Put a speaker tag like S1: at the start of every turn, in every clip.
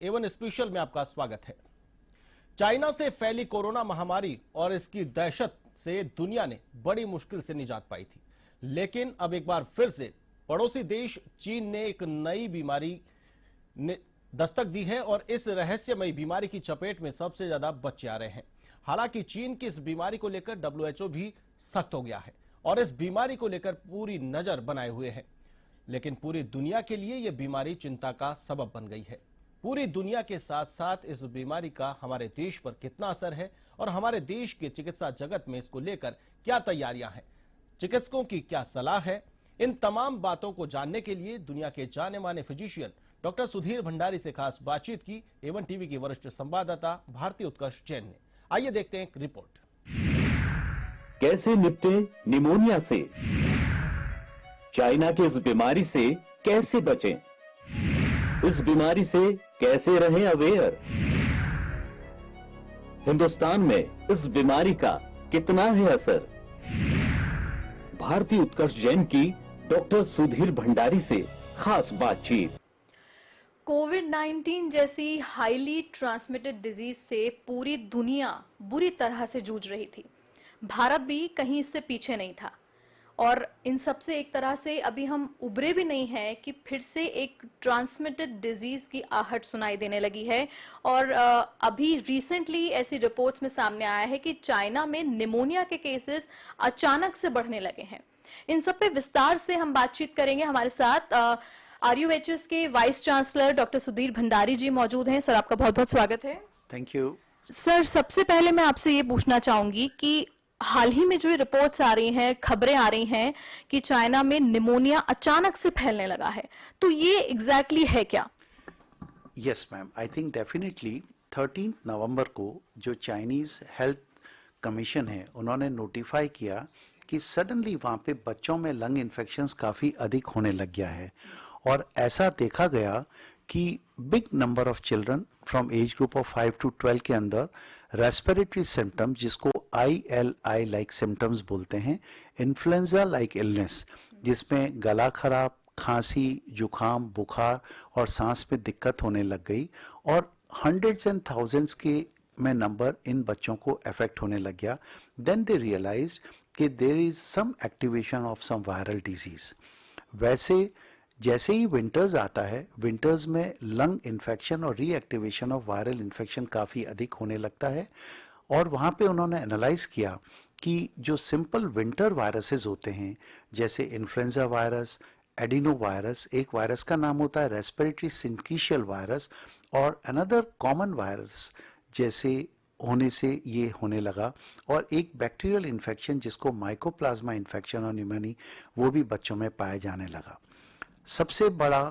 S1: Avon special में आपका स्वागत है। चाइना से फैली कोरोना महामारी और इसकी दहशत से दुनिया ने बड़ी मुश्किल से निजात पाई थी, लेकिन अब एक बार फिर से पड़ोसी देश चीन ने एक नई बीमारी ने दस्तक दी है और इस रहस्यमयी बीमारी की चपेट में सबसे ज्यादा बच्चे आ रहे हैं। हालांकि चीन की इस बीमारी को लेकर WHO भी सख्त हो गया है और इस बीमारी को लेकर पूरी नजर बनाए हुए है, लेकिन पूरी दुनिया के लिए यह बीमारी चिंता का सबब बन गई है। पूरी दुनिया के साथ साथ इस बीमारी का हमारे देश पर कितना असर है और हमारे देश के चिकित्सा जगत में इसको लेकर क्या तैयारियां हैं, चिकित्सकों की क्या सलाह है, इन तमाम बातों को जानने के लिए दुनिया के जाने माने फिजिशियन डॉक्टर सुधीर भंडारी से खास बातचीत की एवन टीवी की वरिष्ठ संवाददाता भारती उत्कर्ष जैन ने। आइए देखते हैं एक रिपोर्ट।
S2: कैसे निपटे निमोनिया से, चाइना की इस बीमारी से कैसे बचें, इस बीमारी से कैसे रहें अवेयर, हिंदुस्तान में इस बीमारी का कितना है असर। भारती उत्कर्ष जैन की डॉक्टर सुधीर भंडारी से खास बातचीत।
S3: कोविड-19 जैसी हाईली ट्रांसमिटेड डिजीज से पूरी दुनिया बुरी तरह से जूझ रही थी। भारत भी कहीं इससे पीछे नहीं था और इन सब से एक तरह से अभी हम उबरे भी नहीं हैं कि फिर से एक ट्रांसमिटेड डिजीज की आहट सुनाई देने लगी है। और अभी रिसेंटली ऐसी रिपोर्ट्स में सामने आया है कि चाइना में निमोनिया के केसेस अचानक से बढ़ने लगे हैं। इन सब पे विस्तार से हम बातचीत करेंगे। हमारे साथ RUHS के vice chancellor doctor Sudhir Bhandari ji मौजूद हैं। सर, आपका बहुत बहुत स्वागत है।
S4: Thank you.
S3: सर, सबसे पहले मैं आपसे ये पूछना चाहूंगी कि हाल ही में जो रिपोर्ट्स आ रही हैं, खबरें आ रही हैं कि चाइना में निमोनिया अचानक से फैलने लगा है, तो ये एग्जैक्टली है क्या?
S4: Yes ma'am, I think definitely 13 नवंबर को जो चाइनीज हेल्थ कमीशन है उन्होंने नोटिफाई किया कि सडनली वहाँ पे बच्चों में लंग इन्फेक्शंस काफ़ी अधिक होने लग गया है और ऐसा देखा गया कि big number of children from age group of 5 to 12 के अंदर रेस्पिरेटरी सिम्टम, जिसको ILI लाइक सिम्टम्स बोलते हैं, इन्फ्लुएंजा लाइक इलनेस, जिसमें गला खराब, खांसी, जुखाम, बुखार और सांस में दिक्कत होने लग गई और हंड्रेड्स एंड थाउजेंड्स के में नंबर इन बच्चों को अफेक्ट होने लग गया। देन दे रियलाइज कि there is some activation of some viral disease. वैसे जैसे ही विंटर्स आता है, विंटर्स में लंग इन्फेक्शन और रीएक्टिवेशन ऑफ वायरल इन्फेक्शन काफ़ी अधिक होने लगता है और वहाँ पे उन्होंने एनालाइज किया कि जो सिंपल विंटर वायरसेस होते हैं जैसे इन्फ्लुएंजा वायरस, एडिनो वायरस, एक वायरस का नाम होता है रेस्पिरेटरी सिंकिशियल वायरस, और अनदर कॉमन वायरस जैसे होने से ये होने लगा, और एक बैक्टीरियल इन्फेक्शन जिसको माइकोप्लाज्मा इन्फेक्शन और न्यूमोनिया, वो भी बच्चों में पाया जाने लगा। सबसे बड़ा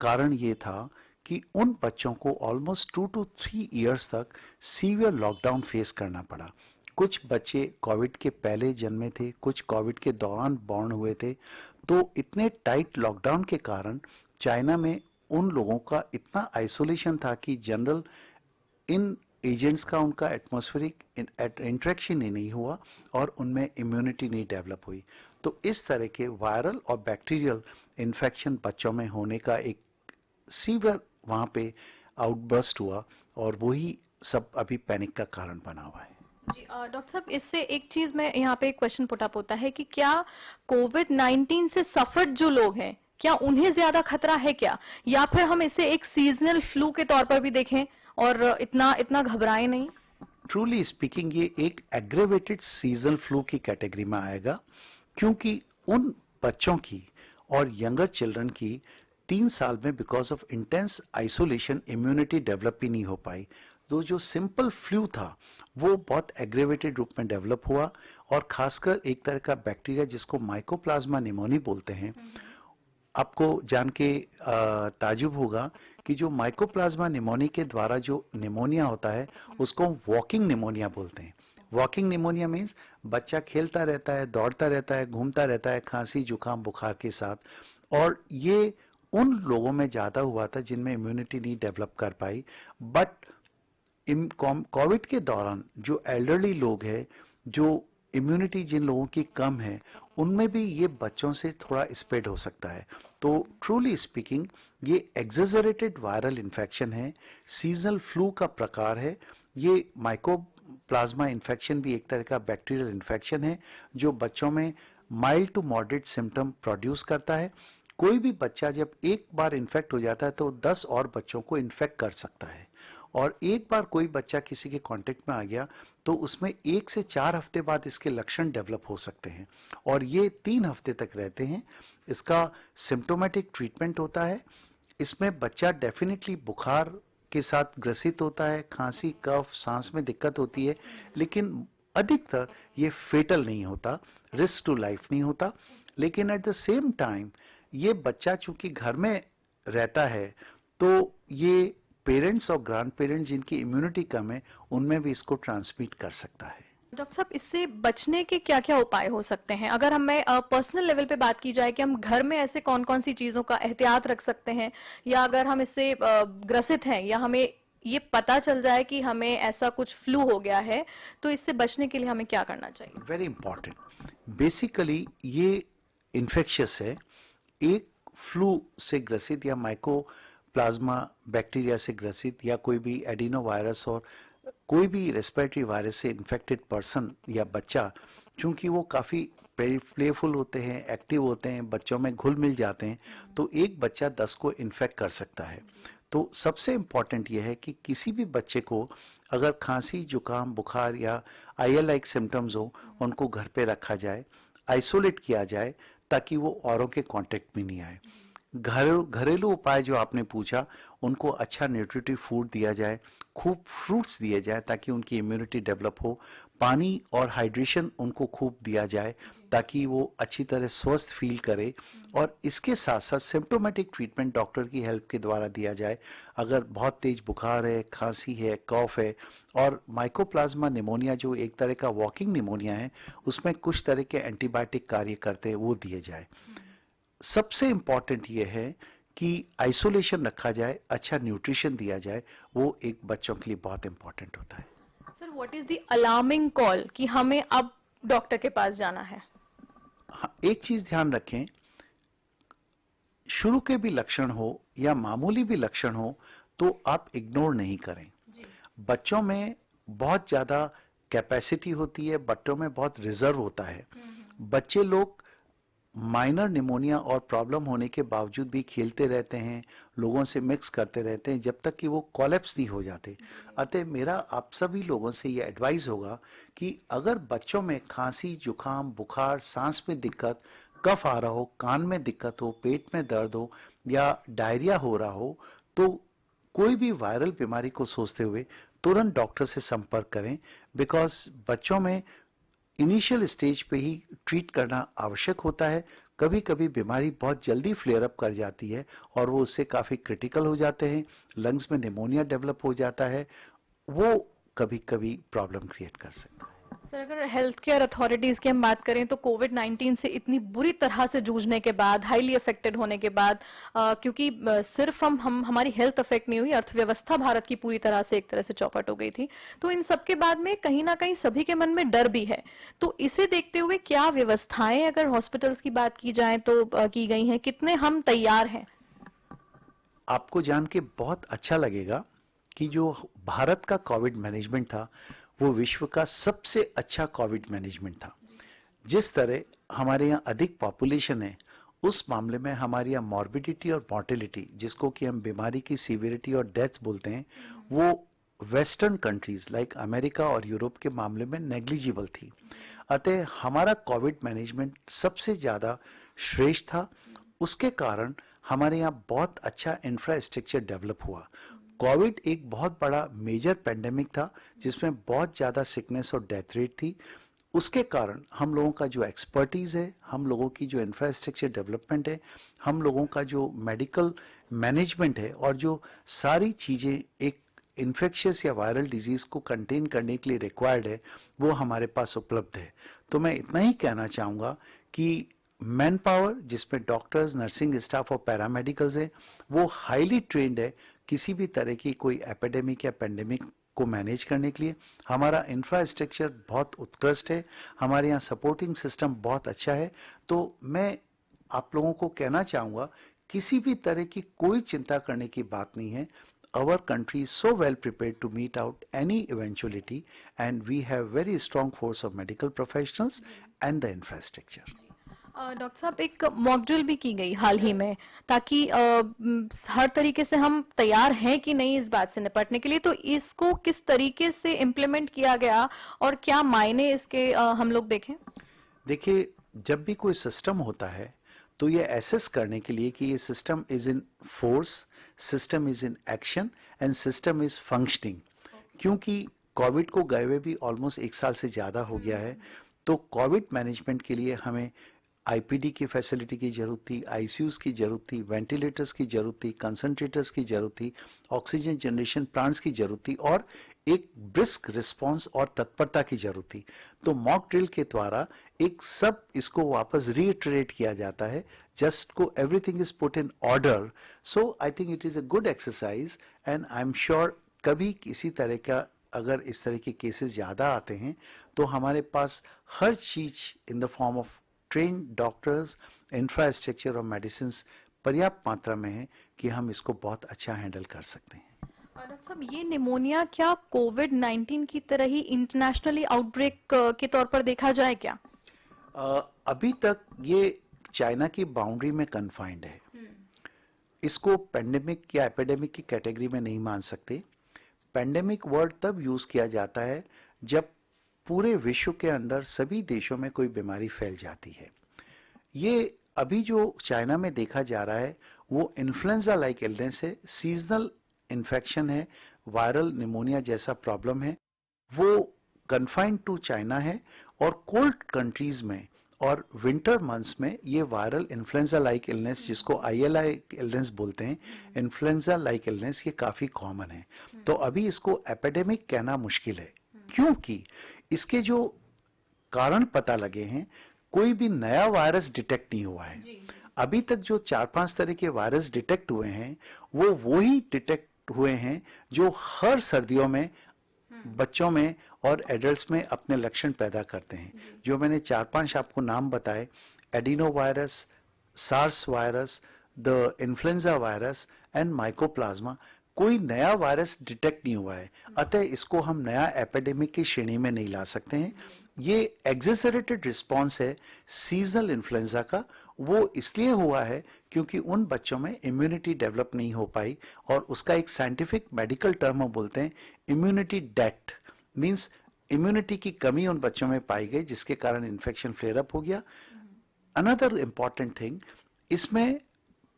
S4: कारण ये था कि उन बच्चों को ऑलमोस्ट 2 to 3 इयर्स तक सीवियर लॉकडाउन फेस करना पड़ा। कुछ बच्चे कोविड के पहले जन्मे थे, कुछ कोविड के दौरान बॉर्न हुए थे, तो इतने टाइट लॉकडाउन के कारण चाइना में उन लोगों का इतना आइसोलेशन था कि जनरल इन एजेंट्स का उनका एटमॉस्फेरिक इंट्रैक्शन ही नहीं हुआ और उनमें इम्यूनिटी नहीं डेवलप हुई। तो इस तरह के वायरल और बैक्टीरियल इन्फेक्शन बच्चों में होने का एक सीवियर वहाँ पे आउटबर्स्ट हुआ और वही सब अभी पैनिक का कारण बना हुआ है।
S3: जी डॉक्टर साहब, इससे एक चीज में यहाँ पे एक क्वेश्चन पुट अप होता है कि क्या कोविड-19 से सफर्ड जो लोग हैं, क्या उन्हें ज्यादा खतरा है क्या, या फिर हम इसे एक सीजनल फ्लू के तौर पर भी देखें और इतना घबराए नहीं?
S4: ट्रूली स्पीकिंग ये एक एग्रेवेटेड सीजनल फ्लू की कैटेगरी में आएगा, क्योंकि उन बच्चों की और यंगर चिल्ड्रन की 3 साल में because of intense isolation immunity develop ही नहीं हो पाई। तो जो सिंपल फ्लू था वो बहुत एग्रेवेटेड रूप में डेवलप हुआ और खासकर एक तरह का बैक्टीरिया जिसको माइकोप्लाज्मा निमोनिया बोलते हैं। आपको जान के ताजुब होगा कि जो माइकोप्लाज्मा निमोनिया के द्वारा जो निमोनिया होता है उसको वॉकिंग निमोनिया बोलते हैं। वॉकिंग निमोनिया मीन्स बच्चा खेलता रहता है, दौड़ता रहता है, घूमता रहता है खांसी, जुकाम, बुखार के साथ, और ये उन लोगों में ज़्यादा हुआ था जिनमें इम्यूनिटी नहीं डेवलप कर पाई। बट कोविड के दौरान जो एल्डरली लोग हैं, जो इम्यूनिटी जिन लोगों की कम है उनमें भी ये बच्चों से थोड़ा स्प्रेड हो सकता है। तो ट्रूली स्पीकिंग ये एक्सेजरेटेड वायरल इन्फेक्शन है, सीजनल फ्लू का प्रकार है। ये माइकोप्लाज्मा इन्फेक्शन भी एक तरह का बैक्टीरियल इन्फेक्शन है जो बच्चों में mild to moderate symptom produce करता है। कोई भी बच्चा जब एक बार इन्फेक्ट हो जाता है तो 10 और बच्चों को इन्फेक्ट कर सकता है, और एक बार कोई बच्चा किसी के कांटेक्ट में आ गया तो उसमें 1 से 4 हफ्ते बाद इसके लक्षण डेवलप हो सकते हैं और ये 3 हफ्ते तक रहते हैं। इसका सिम्टोमेटिक ट्रीटमेंट होता है। इसमें बच्चा डेफिनेटली बुखार के साथ ग्रसित होता है, खांसी, कफ, सांस में दिक्कत होती है, लेकिन अधिकतर ये फेटल नहीं होता, रिस्क टू लाइफ नहीं होता। लेकिन एट द सेम टाइम ये बच्चा चूंकि घर में रहता है तो ये पेरेंट्स और ग्रैंड पेरेंट्स जिनकी इम्यूनिटी कम है उनमें भी इसको ट्रांसमिट कर सकता है।
S3: डॉक्टर साहब, इससे बचने के क्या क्या उपाय हो सकते हैं? अगर हमें पर्सनल लेवल पे बात की जाए कि हम घर में ऐसे कौन कौन सी चीजों का एहतियात रख सकते हैं, या अगर हम इससे ग्रसित हैं या हमें ये पता चल जाए कि हमें ऐसा कुछ फ्लू हो गया है, तो इससे बचने के लिए हमें क्या करना चाहिए?
S4: Very important. बेसिकली ये इन्फेक्शियस है। एक फ्लू से ग्रसित या माइकोप्लाज्मा बैक्टीरिया से ग्रसित या कोई भी एडिनो वायरस और कोई भी रेस्पिरेटरी वायरस से इन्फेक्टेड पर्सन या बच्चा, चूंकि वो काफ़ी प्लेफुल होते हैं, एक्टिव होते हैं, बच्चों में घुल मिल जाते हैं, तो एक बच्चा 10 को इन्फेक्ट कर सकता है। तो सबसे इम्पॉर्टेंट यह है कि किसी भी बच्चे को अगर खांसी, जुकाम, बुखार या आईएल लाइक सिम्टम्स हो, उनको घर पे रखा जाए, आइसोलेट किया जाए ताकि वो औरों के कांटेक्ट में नहीं आए। घरेलू उपाय जो आपने पूछा, उनको अच्छा न्यूट्रिटिव फूड दिया जाए, खूब फ्रूट्स दिए जाए ताकि उनकी इम्यूनिटी डेवलप हो, पानी और हाइड्रेशन उनको खूब दिया जाए ताकि वो अच्छी तरह स्वस्थ फील करे, और इसके साथ साथ सिम्टोमेटिक ट्रीटमेंट डॉक्टर की हेल्प के द्वारा दिया जाए। अगर बहुत तेज बुखार है, खांसी है, कफ है और माइकोप्लाज्मा निमोनिया जो एक तरह का वॉकिंग निमोनिया है, उसमें कुछ तरह के एंटीबायोटिक कार्य करते हैं, वो दिए जाए। सबसे इंपॉर्टेंट ये है कि आइसोलेशन रखा जाए, अच्छा न्यूट्रिशन दिया जाए, वो एक बच्चों के लिए बहुत इंपॉर्टेंट होता है।
S3: Sir, what is the alarming call कि हमें अब डॉक्टर के पास जाना है?
S4: हाँ, एक चीज ध्यान रखें, शुरू के भी लक्षण हो या मामूली भी लक्षण हो तो आप इग्नोर नहीं करें। बच्चों में बहुत ज्यादा कैपेसिटी होती है, बच्चों में बहुत रिजर्व होता है। बच्चे लोग माइनर निमोनिया और प्रॉब्लम होने के बावजूद भी खेलते रहते हैं, लोगों से मिक्स करते रहते हैं जब तक कि वो कोलैप्स नहीं हो जाते। अतः मेरा आप सभी लोगों से ये एडवाइस होगा कि अगर बच्चों में खांसी, जुकाम, बुखार, सांस में दिक्कत, कफ आ रहा हो, कान में दिक्कत हो, पेट में दर्द हो या डायरिया हो रहा हो, तो कोई भी वायरल बीमारी को सोचते हुए तुरंत डॉक्टर से संपर्क करें, बिकॉज बच्चों में इनिशियल स्टेज पे ही ट्रीट करना आवश्यक होता है। कभी कभी बीमारी बहुत जल्दी फ्लेयर अप कर जाती है और वो उससे काफ़ी क्रिटिकल हो जाते हैं, लंग्स में निमोनिया डेवलप हो जाता है, वो कभी कभी प्रॉब्लम क्रिएट कर सकता है।
S3: सर, अगर हेल्थ केयर अथॉरिटीज की हम बात करें तो कोविड-19 से इतनी बुरी तरह से जूझने के बाद, हाईली अफेक्टेड होने के बाद, क्योंकि सिर्फ हम हमारी हेल्थ अफेक्ट नहीं हुई, अर्थव्यवस्था भारत की पूरी तरह से एक तरह से चौपट हो गई थी, तो इन सब के बाद में कहीं ना कहीं सभी के मन में डर भी है। तो इसे देखते हुए क्या व्यवस्थाएं अगर हॉस्पिटल्स की बात की जाए तो की गई हैं, कितने हम तैयार हैं?
S4: आपको जान के बहुत अच्छा लगेगा कि जो भारत का कोविड मैनेजमेंट था वो विश्व का सबसे अच्छा कोविड मैनेजमेंट था। जिस तरह हमारे यहाँ अधिक पॉपुलेशन है, उस मामले में हमारे यहाँ मॉर्बिडिटी और मॉर्टेलिटी, जिसको कि हम बीमारी की सीवियरिटी और डेथ बोलते हैं, वो वेस्टर्न कंट्रीज लाइक अमेरिका और यूरोप के मामले में नेग्लिजिबल थी। अतः हमारा कोविड मैनेजमेंट सबसे ज़्यादा श्रेष्ठ था। उसके कारण हमारे यहाँ बहुत अच्छा इंफ्रास्ट्रक्चर डेवलप हुआ। कोविड एक बहुत बड़ा मेजर पेंडेमिक था जिसमें बहुत ज़्यादा सिकनेस और डेथ रेट थी। उसके कारण हम लोगों का जो एक्सपर्टीज़ है, हम लोगों की जो इंफ्रास्ट्रक्चर डेवलपमेंट है, हम लोगों का जो मेडिकल मैनेजमेंट है और जो सारी चीज़ें एक इन्फेक्शियस या वायरल डिजीज़ को कंटेन करने के लिए रिक्वायर्ड है, वो हमारे पास उपलब्ध है। तो मैं इतना ही कहना चाहूँगा कि मैन पावर, जिसमें डॉक्टर्स, नर्सिंग स्टाफ और पैरामेडिकल्स है, वो हाईली ट्रेंड है किसी भी तरह की कोई एपिडेमिक या पेंडेमिक को मैनेज करने के लिए। हमारा इंफ्रास्ट्रक्चर बहुत उत्कृष्ट है, हमारे यहाँ सपोर्टिंग सिस्टम बहुत अच्छा है। तो मैं आप लोगों को कहना चाहूँगा, किसी भी तरह की कोई चिंता करने की बात नहीं है। Our country is so well prepared to meet out any eventuality, and we have very strong force of medical professionals and the infrastructure.
S3: Doctor साहब, एक मॉक ड्रिल भी की गई हाल ही में, ताकि हर तरीके से हम तैयार हैं कि नहीं इस बात से निपटने के लिए। तो इसको किस तरीके से इम्प्लीमेंट किया गया और क्या मायने इसके हम लोग देखें?
S4: देखिए, जब भी कोई सिस्टम होता है तो ये एसेस करने के लिए कि ये system is in force, system is in action and system is functioning. क्योंकि कोविड को गए हुए भी ऑलमोस्ट 1 साल से ज़्यादा हो गया है, तो कोविड मैनेजमेंट के लिए हमें आईपीडी की फैसिलिटी की जरूरत थी, आईसीयूज की जरूरत थी, वेंटिलेटर्स की जरूरत थी, कंसंट्रेटर्स की जरूरत थी, ऑक्सीजन जनरेशन प्लांट्स की जरूरत थी और एक ब्रिस्क रिस्पांस और तत्परता की जरूरत थी। तो मॉक ड्रिल के द्वारा एक सब इसको वापस रीइटरेट किया जाता है, जस्ट को everything is put in order. So I think it is a good exercise and I am sure कभी किसी तरह का अगर इस तरह के केसेस ज़्यादा आते हैं तो हमारे पास हर चीज in the form of train doctors, infrastructure और मेडिसिन पर्याप्त मात्रा में है कि हम इसको बहुत अच्छा हैंडल कर सकते हैं।
S3: डॉक्टर साहब, ये निमोनिया क्या कोविड-19 की तरह ही इंटरनेशनली आउटब्रेक के तौर पर देखा जाए क्या?
S4: अभी तक ये चाइना की बाउंड्री में कन्फाइंड है, इसको पेंडेमिक या एपिडेमिक की कैटेगरी में नहीं मान सकते। पेंडेमिक वर्ड तब यूज किया जाता है जब पूरे विश्व के अंदर सभी देशों में कोई बीमारी फैल जाती है। ये अभी जो चाइना में देखा जा रहा है वो इन्फ्लुएंजा लाइक इलनेस है, सीजनल इन्फेक्शन है, वायरल निमोनिया जैसा प्रॉब्लम है, वो कन्फाइंड टू चाइना है। और कोल्ड कंट्रीज में और विंटर मंथ्स में ये वायरल इन्फ्लुएंजा लाइक इलनेस, जिसको ILI इलनेस बोलते हैं, इन्फ्लुएंजा लाइक इलनेस, ये काफी कॉमन है। तो अभी इसको एपिडेमिक कहना मुश्किल है, क्योंकि इसके जो कारण पता लगे हैं, कोई भी नया वायरस डिटेक्ट नहीं हुआ है। अभी तक जो 4-5 तरह के वायरस डिटेक्ट हुए हैं वो ही डिटेक्ट हुए हैं जो हर सर्दियों में बच्चों में और एडल्ट्स में अपने लक्षण पैदा करते हैं। जो मैंने 4-5 आपको नाम बताए, adeno virus, SARS virus, the influenza virus and mycoplasma, कोई नया वायरस डिटेक्ट नहीं हुआ है। अतः इसको हम नया एपिडेमिक की श्रेणी में नहीं ला सकते हैं। ये एग्जेसरेटेड रिस्पॉन्स है सीजनल इन्फ्लुएंजा का। वो इसलिए हुआ है क्योंकि उन बच्चों में इम्यूनिटी डेवलप नहीं हो पाई, और उसका एक साइंटिफिक मेडिकल टर्म हम बोलते हैं इम्यूनिटी डेट, मींस इम्यूनिटी की कमी उन बच्चों में पाई गई, जिसके कारण इन्फेक्शन फ्लेयर अप हो गया। अनदर इंपॉर्टेंट थिंग, इसमें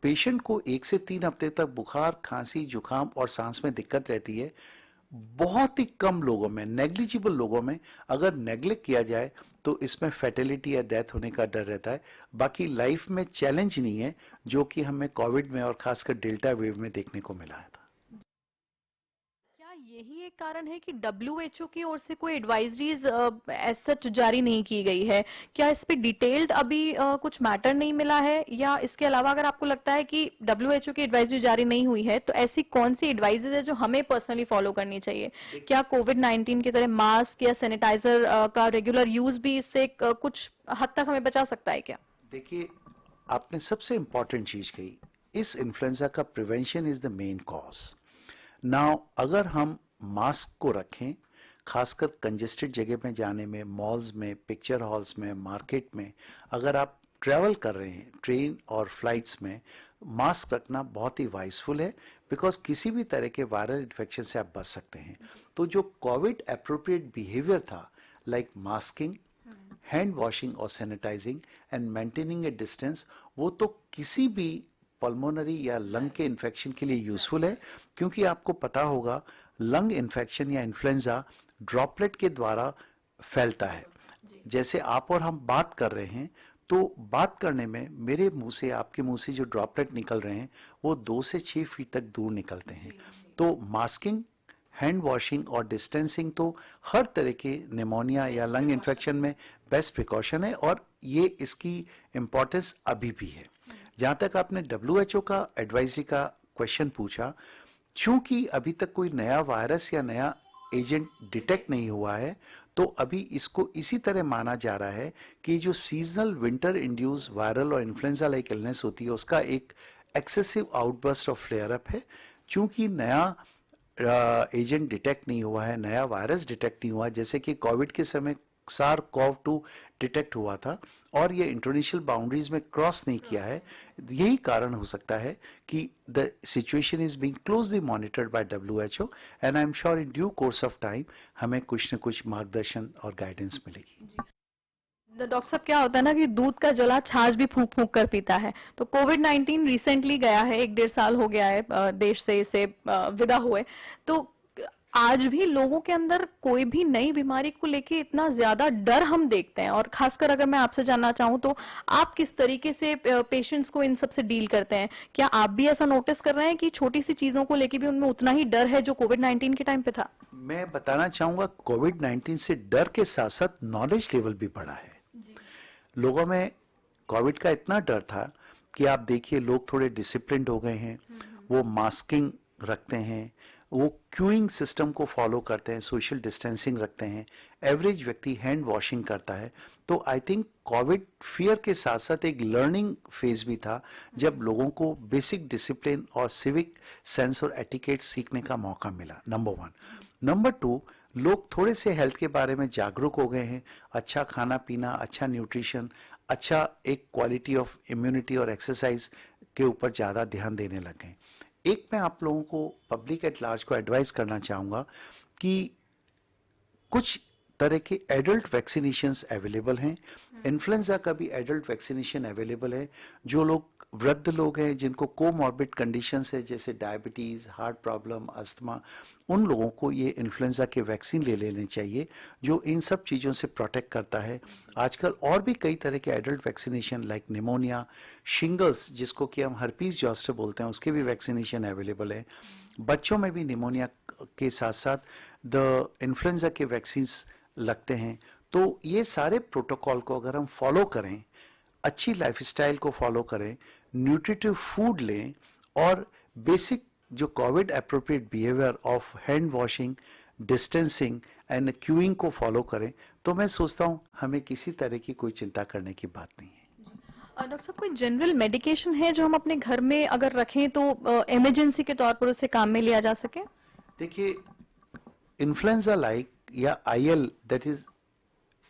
S4: पेशेंट को 1 से 3 हफ्ते तक बुखार, खांसी, जुकाम और सांस में दिक्कत रहती है। बहुत ही कम लोगों में, नेग्लिजिबल लोगों में अगर नेग्लेक्ट किया जाए तो इसमें फैटेलिटी या डेथ होने का डर रहता है। बाकी लाइफ में चैलेंज नहीं है, जो कि हमें कोविड में और खासकर डेल्टा वेव में देखने को मिला था।
S3: क्या यही एक कारण है कि WHO की ओर से कोई एडवाइजरीज एज सच जारी नहीं की गई है? क्या इस पे डिटेल्ड अभी कुछ मैटर नहीं मिला है, या इसके अलावा अगर आपको लगता है कि WHO की एडवाइजरी जारी नहीं हुई है तो ऐसी कौन सी एडवाइजरीज है जो हमें पर्सनली फॉलो करनी चाहिए? क्या कोविड-19 की तरह मास्क या सैनिटाइजर का रेगुलर यूज भी इससे कुछ हद तक हमें बचा सकता है क्या?
S4: देखिए, आपने सबसे इंपॉर्टेंट चीज कही, इस इन्फ्लुएंजा का prevention is the main cause. Now अगर हम मास्क को रखें, खासकर कंजेस्टेड जगह में जाने में, मॉल्स में, पिक्चर हॉल्स में, मार्केट में, अगर आप ट्रैवल कर रहे हैं ट्रेन और फ्लाइट्स में, मास्क रखना बहुत ही वाइसफुल है, बिकॉज किसी भी तरह के वायरल इन्फेक्शन से आप बच सकते हैं। तो जो कोविड एप्रोप्रिएट बिहेवियर था, लाइक मास्किंग, हैंड वॉशिंग और sanitising and maintaining a distance, वो तो किसी भी पल्मोनरी या लंग के इन्फेक्शन के लिए यूजफुल है। क्योंकि आपको पता होगा लंग इन्फेक्शन या इन्फ्लुएंजा ड्रॉपलेट के द्वारा फैलता है। जैसे आप और हम बात कर रहे हैं, तो बात करने में मेरे मुंह से, आपके मुंह से जो ड्रॉपलेट निकल रहे हैं वो 2 से 6 फीट तक दूर निकलते हैं। तो मास्किंग, हैंड वॉशिंग और डिस्टेंसिंग तो हर तरह के निमोनिया या लंग इन्फेक्शन में बेस्ट प्रिकॉशन है, और ये इसकी इंपॉर्टेंस अभी भी है। जहां तक आपने WHO का एडवाइजरी का क्वेश्चन पूछा, चूंकि अभी तक कोई नया वायरस या नया एजेंट डिटेक्ट नहीं हुआ है, तो अभी इसको इसी तरह माना जा रहा है कि जो सीजनल विंटर इंड्यूस वायरल और इन्फ्लुएंजा लाइक इलनेस होती है उसका एक excessive outburst of flare up है। चूंकि नया एजेंट डिटेक्ट नहीं हुआ है, नया वायरस डिटेक्ट नहीं हुआ, जैसे कि कोविड के समय SARS-CoV-2 डिटेक्ट हुआ था और ये इंटरनेशनल बाउंड्रीज में क्रॉस नहीं किया है, यही कारण हो सकता है कि the situation is being closely monitored by WHO and I am sure in due course of time हमें कुछ न कुछ मार्गदर्शन और गाइडेंस मिलेगी।
S3: डॉक्टर साहब, क्या होता है ना कि दूध का जला छाछ भी फूंक फूंक कर पीता है। तो कोविड-19 रिसेंटली गया है, 1-1.5 साल हो गया है देश से इसे विदा हुए। तो आज भी लोगों के अंदर कोई भी नई बीमारी को लेके इतना ज्यादा डर हम देखते हैं, और खासकर अगर मैं आपसे जानना चाहूँ तो आप किस तरीके से पेशेंट्स को इन सब से डील करते हैं? क्या आप भी ऐसा नोटिस कर रहे हैं कि छोटी सी चीजों को लेके भी उनमें उतना ही डर है जो कोविड-19 के टाइम पे था?
S4: मैं बताना चाहूंगा कोविड-19 से डर के साथ साथ नॉलेज लेवल भी बढ़ा है। लोगों में कोविड का इतना डर था कि आप देखिए लोग थोड़े डिसिप्लिन्ड हो गए हैं, वो मास्किंग रखते हैं, वो क्यूइंग सिस्टम को फॉलो करते हैं, सोशल डिस्टेंसिंग रखते हैं, एवरेज व्यक्ति हैंड वॉशिंग करता है। तो आई थिंक कोविड फियर के साथ साथ एक लर्निंग फेज भी था जब लोगों को बेसिक डिसिप्लिन और सिविक सेंस और एटिकेट सीखने का मौका मिला, नंबर 1। नंबर 2, लोग थोड़े से हेल्थ के बारे में जागरूक हो गए हैं, अच्छा खाना पीना, अच्छा न्यूट्रिशन, अच्छा एक क्वालिटी ऑफ इम्यूनिटी और एक्सरसाइज के ऊपर ज़्यादा ध्यान देने लग गए। एक मैं आप लोगों को पब्लिक एट लार्ज को एडवाइस करना चाहूँगा कि कुछ तरह के एडल्ट वैक्सीनेशंस अवेलेबल हैं। इन्फ्लुएंजा का भी एडल्ट वैक्सीनेशन अवेलेबल है। जो लोग वृद्ध लोग हैं जिनको कोमॉर्बिड कंडीशंस है जैसे डायबिटीज़, हार्ट प्रॉब्लम, अस्थमा, उन लोगों को ये इन्फ्लुएंजा के वैक्सीन ले लेने चाहिए जो इन सब चीज़ों से प्रोटेक्ट करता है। आजकल और भी कई तरह के adult vaccination like pneumonia, shingles जिसको कि हम हर्पीज जॉस्टर बोलते हैं, उसके भी वैक्सीनेशन अवेलेबल है। बच्चों में भी निमोनिया के साथ साथ द इन्फ्लुएंजा के वैक्सीन्स लगते हैं। तो ये सारे प्रोटोकॉल को अगर हम फॉलो करें, अच्छी लाइफस्टाइल को फॉलो करें, न्यूट्रिटिव फूड लें और बेसिक जो Covid appropriate behaviour of hand washing, distancing and queuing को फॉलो करें, तो मैं सोचता हूं हमें किसी तरह की कोई चिंता करने की बात नहीं है।
S3: डॉक्टर साहब, कोई जनरल मेडिकेशन है जो हम अपने घर में अगर रखें तो इमरजेंसी के तौर पर उसे काम में लिया जा सके?
S4: देखिए, इन्फ्लुएंजा लाइक या IL, दैट इज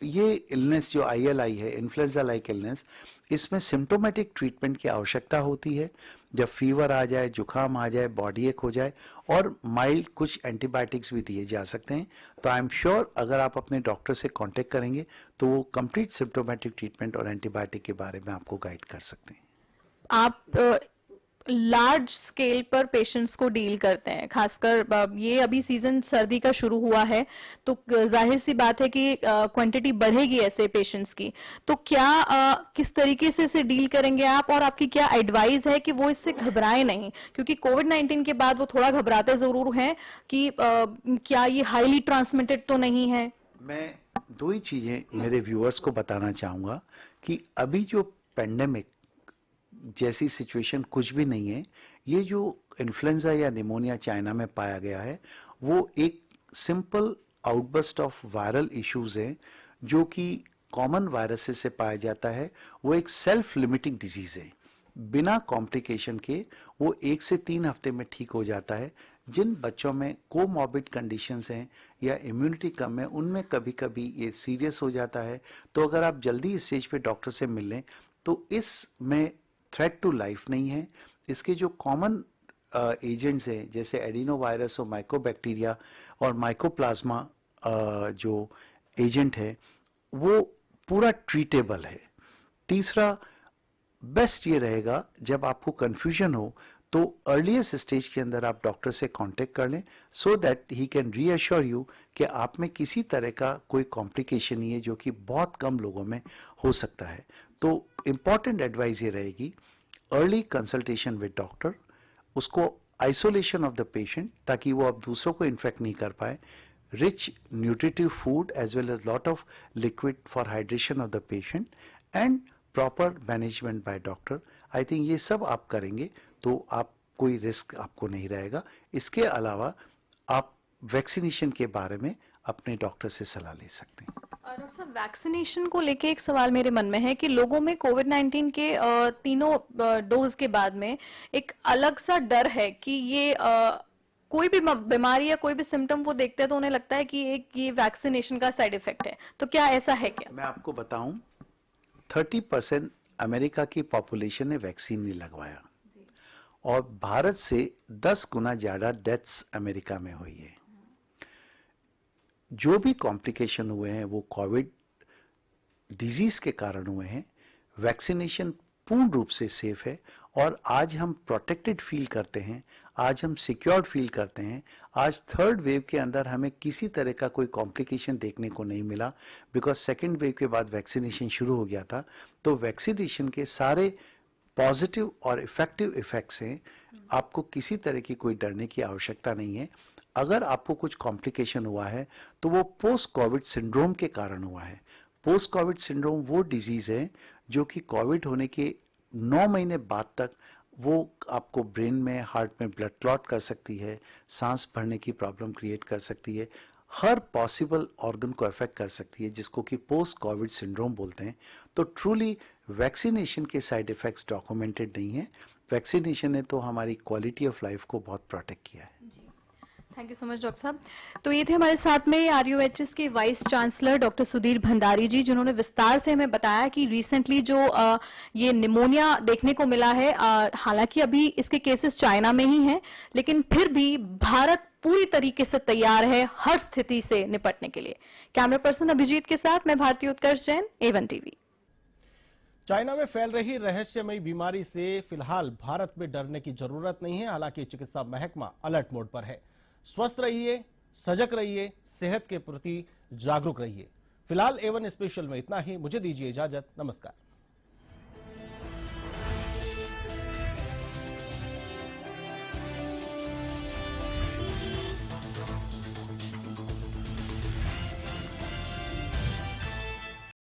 S4: ये इलनेस जो ILI है, इन्फ्लुएंजा लाइक इलनेस, इसमें सिम्टोमेटिक ट्रीटमेंट की आवश्यकता होती है। जब फीवर आ जाए, जुकाम आ जाए, बॉडी एक हो जाए और माइल्ड कुछ एंटीबायोटिक्स भी दिए जा सकते हैं। तो आई एम श्योर अगर आप अपने डॉक्टर से कांटेक्ट करेंगे तो वो कंप्लीट सिम्टोमेटिक ट्रीटमेंट और एंटीबायोटिक के बारे में आपको गाइड कर सकते हैं।
S3: आप लार्ज स्केल पर पेशेंट्स को डील करते हैं, खासकर ये अभी सीजन सर्दी का शुरू हुआ है तो जाहिर सी बात है कि क्वांटिटी बढ़ेगी ऐसे पेशेंट्स की। तो क्या किस तरीके से इसे डील करेंगे आप, और आपकी क्या एडवाइस है कि वो इससे घबराए नहीं? क्योंकि कोविड-19 के बाद वो थोड़ा घबराते जरूर हैं कि क्या ये हाईली ट्रांसमिटेड तो नहीं है।
S4: मैं दो ही चीजें मेरे व्यूअर्स को बताना चाहूंगा कि अभी जो पेंडेमिक जैसी सिचुएशन कुछ भी नहीं है। ये जो इन्फ्लुएंजा या निमोनिया चाइना में पाया गया है वो एक simple outburst of viral issues है जो कि कॉमन वायरसेस से पाया जाता है। वो एक सेल्फ लिमिटिंग डिजीज है, बिना कॉम्प्लिकेशन के वो 1 से 3 हफ्ते में ठीक हो जाता है। जिन बच्चों में कोमॉर्बिड कंडीशंस हैं या इम्यूनिटी कम है उनमें कभी कभी ये सीरियस हो जाता है। तो अगर आप जल्दी इस स्टेज पे डॉक्टर से मिल लें तो इसमें थ्रेट टू लाइफ नहीं है। इसके जो कॉमन एजेंट्स हैं जैसे एडिनो वायरस और माइकोबैक्टीरिया और माइकोप्लाज्मा जो एजेंट है वो पूरा ट्रीटेबल है। तीसरा, बेस्ट ये रहेगा जब आपको कंफ्यूजन हो तो अर्लीस्ट स्टेज के अंदर आप डॉक्टर से कांटेक्ट कर लें so that he can reassure you कि आप में किसी तरह का कोई कॉम्प्लिकेशन नहीं है, जो कि बहुत कम लोगों में हो सकता है। तो इम्पॉर्टेंट एडवाइस ये रहेगी, अर्ली कंसल्टेशन विद डॉक्टर, उसको आइसोलेशन ऑफ द पेशेंट ताकि वो अब दूसरों को इन्फेक्ट नहीं कर पाए, rich nutritive food as well as lot of liquid for hydration of the patient and proper management by doctor. I think ये सब आप करेंगे तो आप कोई रिस्क आपको नहीं रहेगा। इसके अलावा आप वैक्सीनेशन के बारे में अपने डॉक्टर से सलाह ले सकते हैं।
S3: और डॉक्टर साहब, वैक्सीनेशन को लेके एक सवाल मेरे मन में है कि लोगों में कोविड-19 के तीनों डोज के बाद में एक अलग सा डर है कि ये कोई भी बीमारी या कोई भी सिम्टम वो देखते हैं तो उन्हें लगता है कि ये वैक्सीनेशन का साइड इफेक्ट है, तो क्या ऐसा है क्या?
S4: मैं आपको बताऊं, 30% अमेरिका की पॉपुलेशन ने वैक्सीन नहीं लगवाया और भारत से 10 गुना ज्यादा डेथ्स अमेरिका में हुई है। जो भी कॉम्प्लिकेशन हुए हैं वो कोविड डिजीज के कारण हुए हैं। वैक्सीनेशन पूर्ण रूप से सेफ है और आज हम प्रोटेक्टेड फील करते हैं, आज हम सिक्योर्ड फील करते हैं। आज थर्ड वेव के अंदर हमें किसी तरह का कोई कॉम्प्लिकेशन देखने को नहीं मिला, बिकॉज सेकेंड वेव के बाद वैक्सीनेशन शुरू हो गया था। तो वैक्सीनेशन के सारे पॉजिटिव और इफेक्टिव इफेक्ट्स हैं। आपको किसी तरह की कोई डरने की आवश्यकता नहीं है। अगर आपको कुछ कॉम्प्लिकेशन हुआ है तो वो पोस्ट कोविड सिंड्रोम के कारण हुआ है। पोस्ट कोविड सिंड्रोम वो डिजीज है जो कि कोविड होने के 9 महीने बाद तक वो आपको ब्रेन में, हार्ट में ब्लड क्लॉट कर सकती है, सांस भरने की प्रॉब्लम क्रिएट कर सकती है, हर पॉसिबल ऑर्गन को अफेक्ट कर सकती है, जिसको कि पोस्ट कोविड सिंड्रोम बोलते हैं। तो ट्रूली वैक्सीनेशन के साइड इफेक्ट्स डॉक्यूमेंटेड नहीं है। वैक्सीनेशन ने तो हमारी क्वालिटी ऑफ लाइफ को बहुत प्रोटेक्ट किया है।
S3: Thank you so much doctor साहब। तो ये थे हमारे साथ में RUHS के vice chancellor doctor Sudhir Bhandari ji, जिन्होंने विस्तार से हमें बताया कि रिसेंटली जो ये निमोनिया देखने को मिला है, हालांकि अभी इसके केसेस चाइना में ही हैं, लेकिन फिर भी भारत पूरी तरीके से तैयार है हर स्थिति से निपटने के लिए। कैमरा पर्सन अभिजीत के साथ मैं भारती उत्कर्ष जैन, A1 TV।
S1: चाइना में फैल रही रहस्यमयी बीमारी से फिलहाल भारत में डरने की जरूरत नहीं है। हालांकि चिकित्सा महकमा अलर्ट मोड पर है। स्वस्थ रहिए, सजग रहिए, सेहत के प्रति जागरूक रहिए। फिलहाल A1 स्पेशल में इतना ही। मुझे दीजिए इजाजत। नमस्कार।